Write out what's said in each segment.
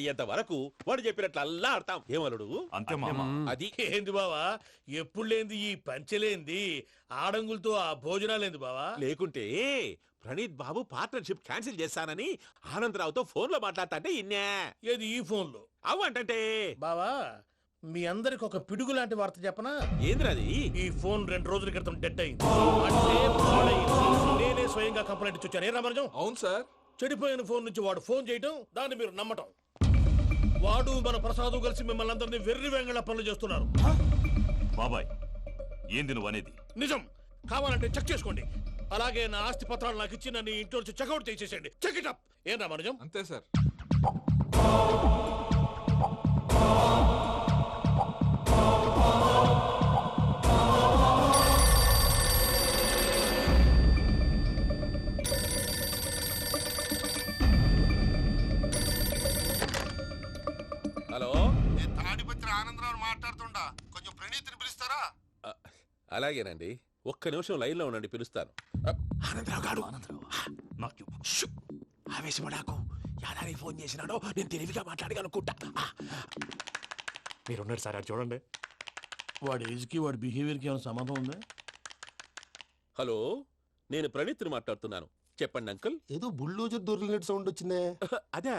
అయ్యేంత వరకు వాడు చెప్పినట్లు అల్లా ఆడతాం. ఏమలుడు అంతే మామ. అది ఏంది బావా ఎప్పుడు లేంది ఈ పంచలేంది ఆడంగులతో ఆ భోజనాలేంది బావా? లేకుంటే ప్రణీత్ బాబు పార్ట్నర్షిప్ క్యాన్సిల్ చేస్తానని ఆనందరావుతో ఫోన్ లో మాట్లాడతాంటే ఇన్నే. ఏది ఈ ఫోన్లో? అవ్వంటే బావా మీ అందరికి ఒక పిడుగు లాంటి వార్త చెప్పనా? ఏంద్రది? ఈ ఫోన్ 2 రోజుల క్రితం డెడ్ అయింది. అంటే పాడైంది. నేనే స్వయంగా కంప్లైంట్ ఇచ్చి వచ్చాను. ఏ రామరాజం? అవును సార్. చెడిపోయిన ఫోన్ నుంచి వాడు ఫోన్ చేయటం, దాన్ని మీరు నమ్మటం. వాడు మన ప్రసాదు కలిసి మిమ్మల్ని అందరినీ వెర్రి వెంగళ పనులు చేస్తున్నారు. బాబాయ్ ఏంది నువ్వు అనేది? నిజం. కావాలంటే చెక్ చేసుకోండి. అలాగే నా ఆస్తి పత్రాలు నాకు ఇచ్చి నన్ను ఇంట్లో నుంచి చెక్అౌట్ చేసేసండి. Check it up. ఏం రామరాజం? అంతే సార్. హలో, నేను తాడిపత్రి ఆనందరావు మాట్లాడుతుండా, కొంచెం ప్రణీతిని పిలుస్తారా? అలాగేనండి. ఒక్క నిమిషం లైన్ లో ఉండండి, పిలుస్తాను. ఆనందరావు గాడు. నాకు చెప్పు. ఆవేశపడాకు. యాదానికి ఫోన్ చేసినాడో నేను తెలివిగా మాట్లాడగలనుకుంటా. మీరున్నారు సార్, అది చూడండి. వాడి ఏజ్కి వాడి బిహేవియర్కి ఏమైనా సంబంధం ఉందా? హలో, నేను ప్రణీత్ని మాట్లాడుతున్నాను. చెప్పండి అంకుల్. ఏదో బుల్డోజర్ దొరికినట్టు సౌండ్ వచ్చిందే. అదే,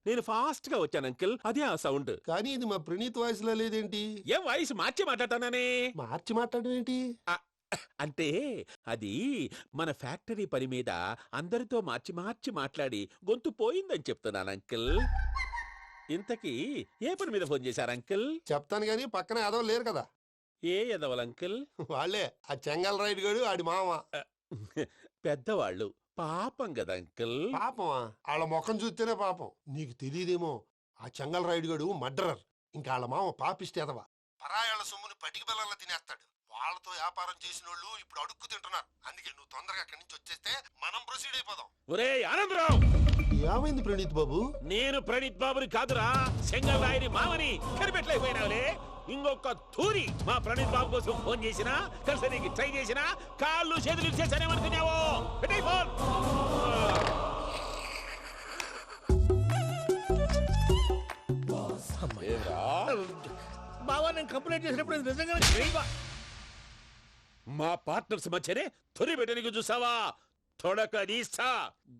నేను ఫాస్ట్ గా వచ్చాను అంకుల్. అదే ఆ సౌండ్. కానీ ఇది మా ప్రణీత్ వాయిస్ లో లేదేంటి? ఏం వాయిస్ మార్చి మాట్లాడతానే? మార్చి మాట్లాడడం ఏంటి? అంటే అది మన ఫ్యాక్టరీ పని మీద అందరితో మార్చి మార్చి మాట్లాడి గొంతు పోయిందని చెప్తున్నాను అంకుల్. ఇంతకీ ఏ పని మీద ఫోన్ చేశారు అంకుల్? చెప్తాను గానీ పక్కన ఏదో లేరు కదా. ఏ ఎదవలు అంకుల్? వాళ్ళే ఆ చెంగల్ రైడ్ గడు ఆడి మామ. పెద్దవాళ్ళు, పాపం కదా అంకుల్. పాపమా? వాళ్ళ ముఖం చూస్తేనే పాపం. నీకు తెలియదేమో, ఆ చెంగల్ రైడ్ గడు మర్డరర్. ఇంకా వాళ్ళ మామ పాపిస్తేదవా. పరాయాళ్ళ సొమ్ముని పటికి బెల్లంలో తినేస్తాడు. వాళ్ళతో వ్యాపారం చేసిన వాళ్ళు ఇప్పుడు అడుక్కు తింటున్నారు. అందుకే నువ్వు తొందరగా అక్కడి నుంచి వచ్చేస్తే మనం ప్రొసీడ్ అయిపోదాం. ఒరే ఆనందరావు, ఏమైంది ప్రణీత్ బాబు? నేను ప్రణీత్ బాబుని కాదురా, సెంగల్ రాయని మామని. కనిపెట్టలేకపోయినావులే. ఇంకొక తూరి మా ప్రణీత్ బాబు కోసం ఫోన్ చేసినా, కలిసి ట్రై చేసినా కాళ్ళు చేతులు చేశానేమనుకున్నావో. పెట్టే ఫోన్. బావా నేను కంప్లైంట్ చేసినప్పుడు ఇది నిజంగానే చేయవా? మా పార్ట్నర్స్ మధ్యనే తొలి పెట్టడానికి చూసావా? తొడక నీస్తా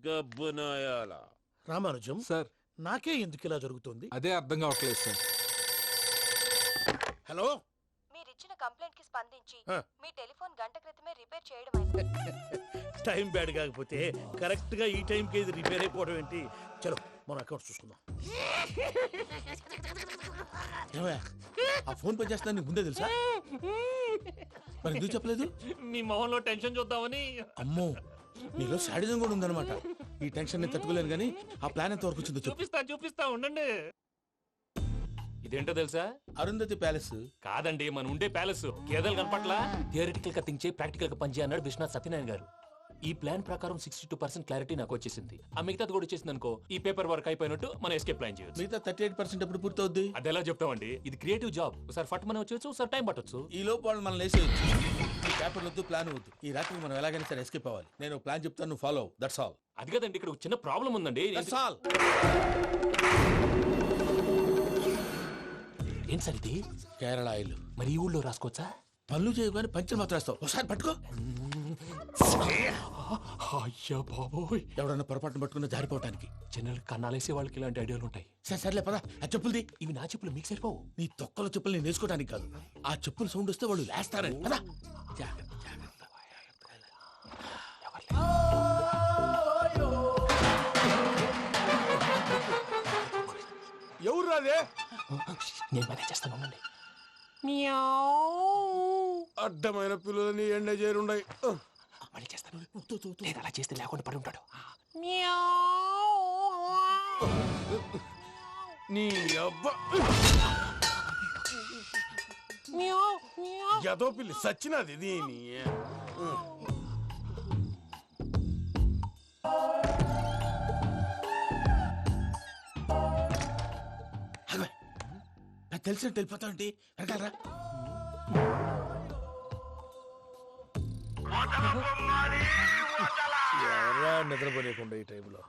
గబ్బునాయాల. రామానుజం సార్, నాకే ఎందుకు ఇలా జరుగుతుంది? అదే అర్థం కావట్లేదు సార్. హలో, మీరిచ్చిన కంప్లైంట్ కి స్పందించి ఆ. మీ టెలిఫోన్ గంట క్రితమే రిపేర్ చేయడమైంది. టైం బ్యాడ్ కాకపోతే కరెక్ట్ గా ఈ టైంకి ఇది రిపేర్ అయిపోవడం ఏంటి? చలో మన అకౌంట్ చూసుకుందాం. ఏమయ్యా, ఆ ఫోన్ పని చేస్తున్నా నీకు ముందే తెలుసా? మరి ఎందుకు చెప్పలేదు? మీ మొహంలో టెన్షన్ చూద్దామని. అమ్మో, నీలో శాడిజం కూడా ఉందన్నమాట. ఈ టెన్షన్ నేను తట్టుకోలేను కానీ ఆ ప్లాన్ ఎంత వరకు వచ్చిందో చెప్పు. చూపిస్తా ఉండండి. ఇదేంటో తెలుసా? అరుంధతి ప్యాలెస్ కాదండి, మన ఉండే ప్యాలెస్. గేదెలు కనపట్లా? థియరిటికల్ గా థింక్ చేయి, ప్రాక్టికల్ గా పనిచేయి అన్నాడు విశ్వనాథ్ సత్యనారాయణ గారు. ఈ ప్లాన్ ప్రకారం 62% క్లారిటీ నాకు వచ్చేసింది. ఆ మిగతాది కూడా వచ్చేసింది అనుకో, ఈ పేపర్ వర్క్ అయిపోయినట్టు మనం ఎస్కేప్ ప్లాన్ చేయొచ్చు. మిగతా 38% ఎప్పుడు పూర్తవుద్ది? అది ఎలా చెప్తామండి? ఇది క్రియేటివ్ జాబ్. ఒకసారి ఫట్ మనం వచ్చేయచ్చు, ఒకసారి టైం పట్టొచ్చు. ఈ లోపు వాళ్ళు మనం లేసేయచ్చు. ఈ పేపర్ వద్దు, ప్లాన్ వద్దు. ఈ రాత్రికి మనం ఎలాగైనా సరే ఎస్కేప్ అవ్వాలి. నేను ప్లాన్ చెప్తాను, నువ్వు ఫాలో. That's all. అది కదండి, ఇక్కడ ఒక చిన్న ప్రాబ్లం ఉందండి. That's all. ఏం సార్ ఇది? కేరళ ఆయిల్. మరి ఈ ఊళ్ళో రాసుకోవచ్చా? పనులు చేయగానే పంచర్ మాత్రం వేస్తావు. ఒకసారి పట్టుకో. అయ్యా బాబోయ్, ఎవడన్నా పొరపాటున పట్టుకున్న జారిపోవటానికి. జనరల్ కన్నాలేసే వాళ్ళకి ఇలాంటి ఐడియాలు ఉంటాయి. సర్లే పదా, ఆ చెప్పులది. ఇవి నా చెప్పులు, మీకు సరిపోవు. నీ తొక్కల చెప్పులు నేను వేసుకోవడానికి కాదు, ఆ చెప్పులు సౌండ్ వస్తే వాళ్ళు లేస్తారని. పదా. ఎవరు రాదే? నేను మేనేజ్ చేస్తాను, ఉండండి. అడ్డమైన పిల్లలని ఎండ చేరుండయి. మళ్ళీ చేస్తాను. లేదు, అలా చేస్తే లేకుండా పడి ఉంటాడు. నీ అబ్బ ఎదో పిల్లి సచ్చినది దీని. నాకు తెలిసినట్టు వెళ్ళిపోతావంటి. వెనకాలరా. ఎవరా నిద్రపోలేకుండా ఈ టైంలో?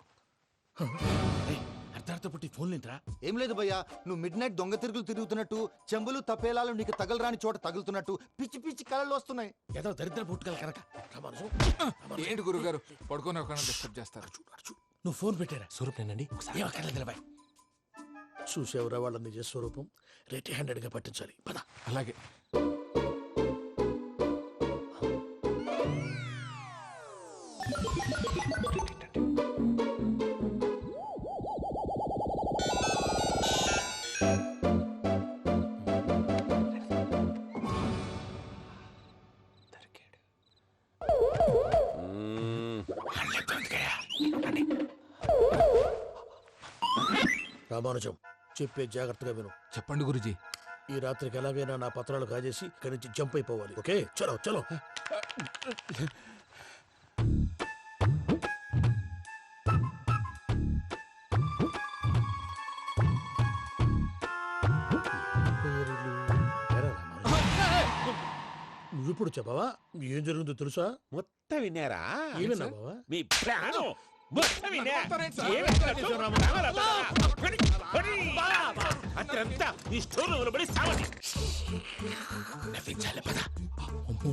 అర్ధార్థ పుట్టి ఫోన్ లేంట్రా. ఏం లేదు భయ్యా, నువ్వు మిడ్ నైట్ దొంగ తిరుగులు తిరుగుతున్నట్టు, చెంబులు తపేలాలు నీకు తగలరాని చోట తగులుతున్నట్టు పిచ్చి పిచ్చి కళలు వస్తున్నాయి. ఏదో దరిద్ర పుట్టుకల కనుక. రామానుజం, ఏంటి గురుగారు పడుకొని ఒక డిస్టర్బ్ చేస్తారు? నువ్వు ఫోన్ పెట్టారా? స్వరూప్నేనండి ఏం అక్కర్లేదు నిలబాయ్. చూసేవరా వాళ్ళ నిజ స్వరూపం. రెట్టి హ్యాండెడ్ గా పట్టించాలి. పద. అలాగే. రామానుజం, చెప్పే జాగ్రత్తగా విను. చెప్పండి గురుజీ. ఈ రాత్రికి ఎలాగైనా నా పత్రాలు కాజేసి ఇక్కడి నుంచి జంప్ అయిపోవాలి. ఓకే, చలో చలో. నువ్విప్పుడు చెప్పవా ఏం జరుగుతుందో తెలుసా? మొత్తం విన్నారా? ఏమన్నా బావా? మీ ప్రాణం మొత్తం విన్నా? అత్యంతా ఈ స్టోర్ రూమ్ లో పడి సావండి. నవ్వించాలి. పద. అమ్మో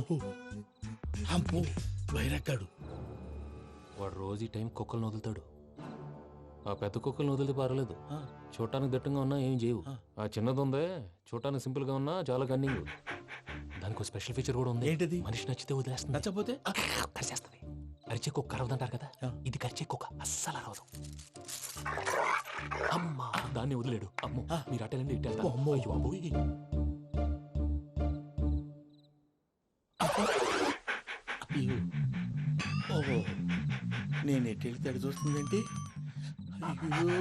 అమ్మో, బైరక్కాడు. వాడు రోజు ఈ టైం కుక్కలను వదులుతాడు. ఆ పెద్ద కుక్కలను వదిలితే పర్వాలేదు, చూడటానికి దట్టంగా ఉన్నా ఏం చేయవు. ఆ చిన్నది ఉందే, చూడటానికి సింపుల్ గా ఉన్నా చాలా కన్నింగ్. దానికి స్పెషల్ ఫీచర్ కూడా ఉంది. ఏంటిది? మనిషి నచ్చితే వదిలేస్తుంది, నచ్చపోతే కరిచేస్తుంది. కరిచే కుక్క అరవదంటారు కదా, ఇది కరిచే కుక్క అస్సలు అరవదు. అమ్మా, దాన్ని వదిలేడు. అమ్మో, మీరు అటెండి ఇట్టే. అమ్మో. అయ్యో అబ్బోయ్. ఓహో, నేను ఎట్టి తడి చూస్తుందంటే. అయ్యో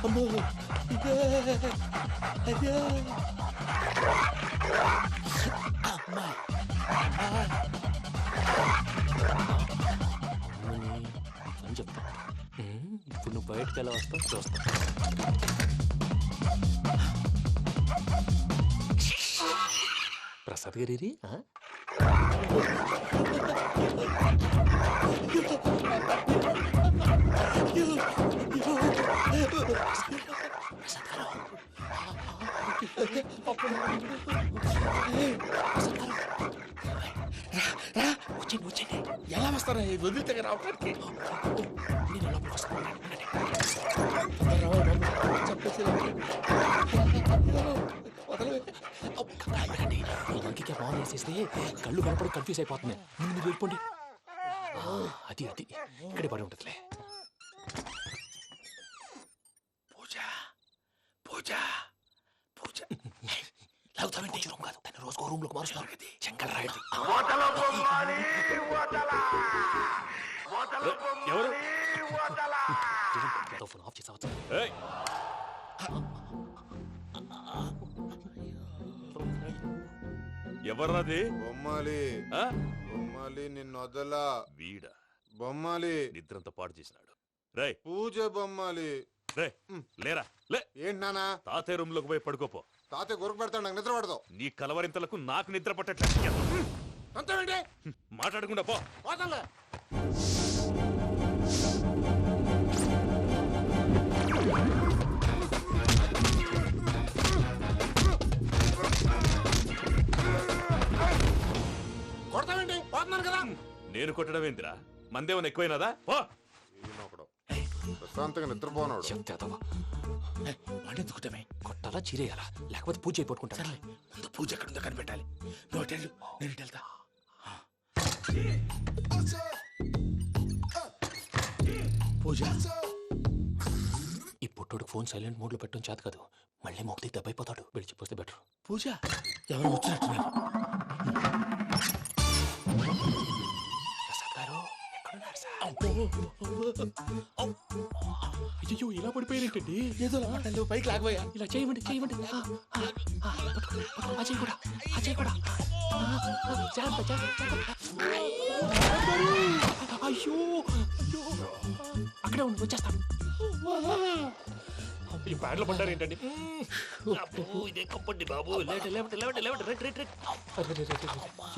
అమ్మో, ఇదే అదే. అమ్మా అని చెప్తా. ఇప్పుడు నువ్వు బయటకు ఎలా వస్తావు చూస్తా. ప్రసాద్ గారి వచ్చండి వచ్చండి. ఎలా వస్తారా? వదిలితే రావడానికి. నేను లోపలికి వస్తాను. ఇంకే బాగా వేసేస్తే కళ్ళు కనపడి కన్ఫ్యూజ్ అయిపోతున్నాయి. మీరు వెళ్ళిపోండి. అది అది ఇక్కడే పడి ఉంటుందిలే. పూజ పూజ పూజ. లాగుతామంటే రూమ్ కాదు, తను రోజుకో రూమ్ లోకి మారుస్తారు కదా. చెంగల్ రాయుడు. ఎవరు? ఫోన్ ఆఫ్ చేసావచ్చు. ఎవర్రాది? బొమ్మాలి ఆ? బొమ్మాలి నిన్ను వదలా. వీడా బొమ్మాలి నిద్రంతా పాడు చేసినాడు. రేయ్ పూజ బొమ్మాలి. రే లేరా లే. ఏంటి నానా? తాతయ్య రూమ్ లోకి పోయి పడుకోపో. తాతయ్య గురకు పెడతాడు, నాకు నిద్ర పడతావు. నీ కలవరింతలకు నాకు నిద్ర పట్టట్లేదు. అంతేంటి? మాట్లాడకుండా పో. పోతాలే. కొడతావేంటి? పోతున్నాను కదా. నేను కొట్టడం ఏంటిరా? మందేమన్నా ఎక్కువైనదా? పో. ఈయనొకడు ప్రశాంతంగా నిద్రపోనాడు. చెప్తావా? వాడెందుకుంటామే? కొట్టాలా చీరేయాలా లేకపోతే పూజ అయిపోట్టుకుంటా. ముందు పూజ ఎక్కడుందో కనిపెట్టాలి. నువ్వు అటెండు, నేను ఇటు వెళ్తా. పూజ. ఈ పుట్టోడు ఫోన్ సైలెంట్ మోడ్ లో పెట్టడం చేత కాదు. మళ్ళీ మొక్కి దెబ్బైపోతాడు. విడిచిపోతే బెటర్. పూజ ఎవరు వచ్చినట్టున్నారు. ప్రసాద్ గారు ఎక్కడున్నారు సార్? అయ్యో ఇలా పడిపోయారేంటండి? ఏదో మాటలు పైకి లాగబోయా. ఇలా చేయమండి చేయమండి. అజయ్ కూడా అజయ్ కూడా. జాగ్రత్త జాగ్రత్త. అయ్యో అయ్యో, అక్కడే ఉండి వచ్చేస్తాను. ఈ బ్యాడ్లో పడ్డారు ఏంటండి? ఇదే కప్పండి బాబు.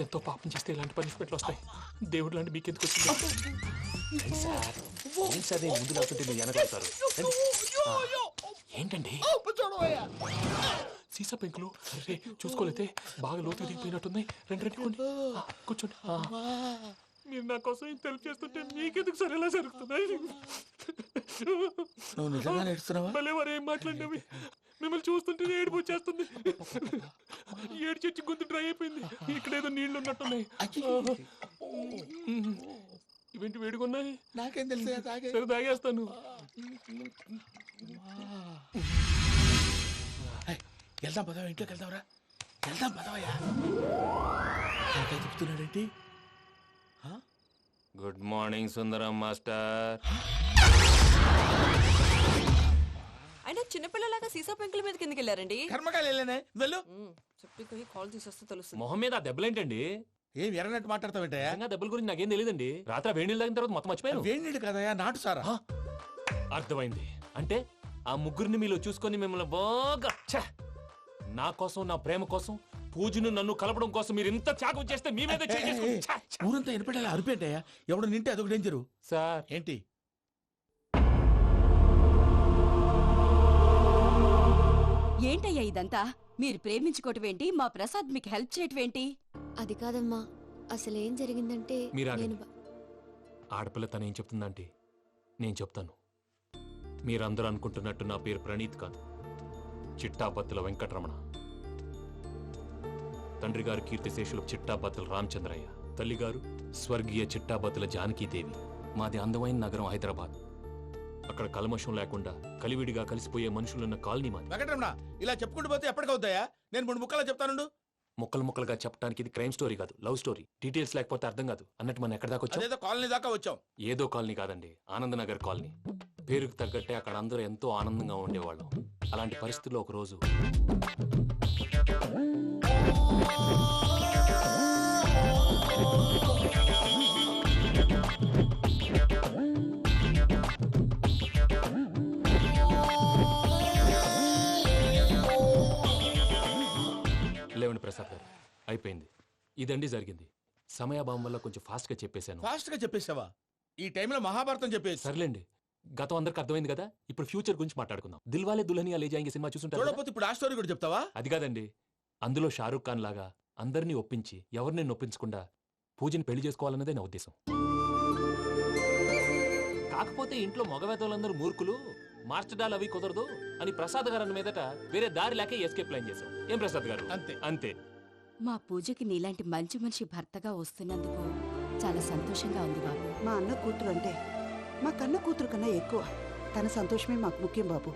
ఎంతో పాపం చేస్తే ఇలాంటి పనిష్మెంట్లు వస్తాయి. దేవుడు లాంటి మీకెందుకు వచ్చింది సార్? ముందు లేకుంటే మీరు వెనకాడతారు. ఏంటండి సీసా పెంకులు అరే చూసుకోలేతే బాగా లోతు దిగిపోయినట్టున్నాయి. రెండు కొన్ని కూర్చోండి. మీరు నా కోసం ఇంత హెల్ప్ చేస్తుంటే మీకెందుకు సరే ఎలా జరుగుతున్నాయి? నువ్వు నిజంగా నేర్చుతున్నావా? మళ్ళీ వారు ఏం మాట్లాడినవి మిమ్మల్ని చూస్తుంటే ఏడుపు వచ్చేస్తుంది. ఏడు చెట్టు గొంతు డ్రై అయిపోయింది. ఇక్కడ ఏదో నీళ్లు ఉన్నట్టున్నాయి. ఇవేంటి వేడుకున్నాయి? నాకేం తెలుసు, సరే తాగేస్తాను. వెళ్దాం పదవా, ఇంట్లోకి వెళ్దాంరా. వెళ్దాం పదవయ్యా. చెప్తున్నాడేంటి? గుడ్ మార్నింగ్ సుందరం మాస్టర్. అయినా చిన్నపిల్లలాగా సీసా పెంకుల మీద కిందకి వెళ్ళారండి. కర్మకాయలు వెళ్ళానే, వెళ్ళు. చెప్పి కాల్ తీసేస్తే తెలుస్తుంది. మొహం మీద ఆ దెబ్బలేంటండి? ఏం ఎర్రనట్టు మాట్లాడతావేంటయ్యా? దెబ్బల గురించి నాకేం తెలియదండి. రాత్రి వేడి నీళ్ళు తాగిన తర్వాత మొత్తం మర్చిపోయాను. వేడి నీళ్ళు కదయ్యా, నాటు సారా. అర్థమైంది. అంటే ఆ ముగ్గురిని మీలో చూసుకొని మిమ్మల్ని బాగా నా కోసం, నా ప్రేమ కోసం, పూజను నన్ను కలపడం కోసం మీరు ఇంత త్యాగం చేస్తే మీ మీద ఊరంతా వినపడేలా అరిపేంటయ్యా. ఎవడు నింటే అదొక డేంజరు. సార్ ఏంటి? ఏంటయ్యా ఇదంతా? మీరు ప్రేమించుకోవటం ఏంటి? మా ప్రసాద్ మీకు హెల్ప్ చేయటం ఏంటి? అది కాదమ్మా, అసలు ఏం జరిగిందంటే మీరు ఆగండి. ఆడపిల్ల తనేం చెప్తుందంటే నేను చెప్తాను. మీరందరూ అనుకుంటున్నట్టు నా పేరు ప్రణీత్ కాదు, చిట్టాపత్తుల వెంకటరమణ. తండ్రి గారు కీర్తిశేషులు చిట్టాపత్తుల రామచంద్రయ్య, తల్లిగారు స్వర్గీయ చిట్టాపత్తుల జానకీదేవి. మాది అందమైన నగరం హైదరాబాద్. అక్కడ కల్మషం లేకుండా కలివిడిగా కలిసిపోయే మనుషులున్న కాలనీ మాది. వెంకటరమణ, ఇలా చెప్పుకుంటూ పోతే ఎప్పటికవుతాయా? నేను 3 ముక్కలా చెప్తానుండు. ముక్కలు ముక్కలుగా చెప్పడానికి ఇది క్రైమ్ స్టోరీ కాదు, లవ్ స్టోరీ. డీటెయిల్స్ లేకపోతే అర్థం కాదు. అన్నట్టు మనం ఎక్కడ దాకా వచ్చాం? అదేదో కాలనీ దాకా వచ్చాం. ఏదో కాలనీ కాదండి, ఆనందనగర్ కాలనీ. పేరుకు తగ్గట్టే అక్కడ అందరూ ఎంతో ఆనందంగా ఉండేవాళ్ళం. అలాంటి పరిస్థితుల్లో ఒక రోజు లేవండి ప్రసాద్ గారు, అయిపోయింది. ఇదండి జరిగింది. సమయాభావం వల్ల కొంచెం ఫాస్ట్ గా చెప్పేశాను. ఫాస్ట్ గా చెప్పేసావా? ఈ టైంలో మహాభారతం చెప్పేసి. సర్లేండి, గతం అందరికి అర్థమైంది కదా. ఇప్పుడు ఫ్యూచర్ గురించి మాట్లాడుకుందాం. దిల్వాలే దుల్హనియా లే జాయేంగే సినిమా చూసుంటారు. చూడకపోతే ఇప్పుడు ఆ స్టోరీ కూడా చెప్తావా? అది కాదండి, అందులో షారూక్ ఖాన్ లాగా అందరినీ ఒప్పించి ఎవరిని నొప్పించకుండా పూజని పెళ్లి చేసుకోవాలన్నదే నా ఉద్దేశం. కాకపోతే ఇంట్లో మగవేతలందరూ మూర్ఖులు, మార్చడాలు అవి కుదరదు అని ప్రసాద్ గారు అన్న మీదట వేరే దారి లేక ఎస్కేప్ ప్లాన్ చేశాం. ఏం ప్రసాద్ గారు? అంతే అంతే. మా పూజకి నీలాంటి మంచి మనిషి భర్తగా వస్తున్నందుకు చాలా సంతోషంగా ఉంది బాబు. మా అన్న కూతురు అంటే మా కన్న కూతురు కన్నా ఎక్కువ. తన సంతోషమే మాకు ముఖ్యం బాబు.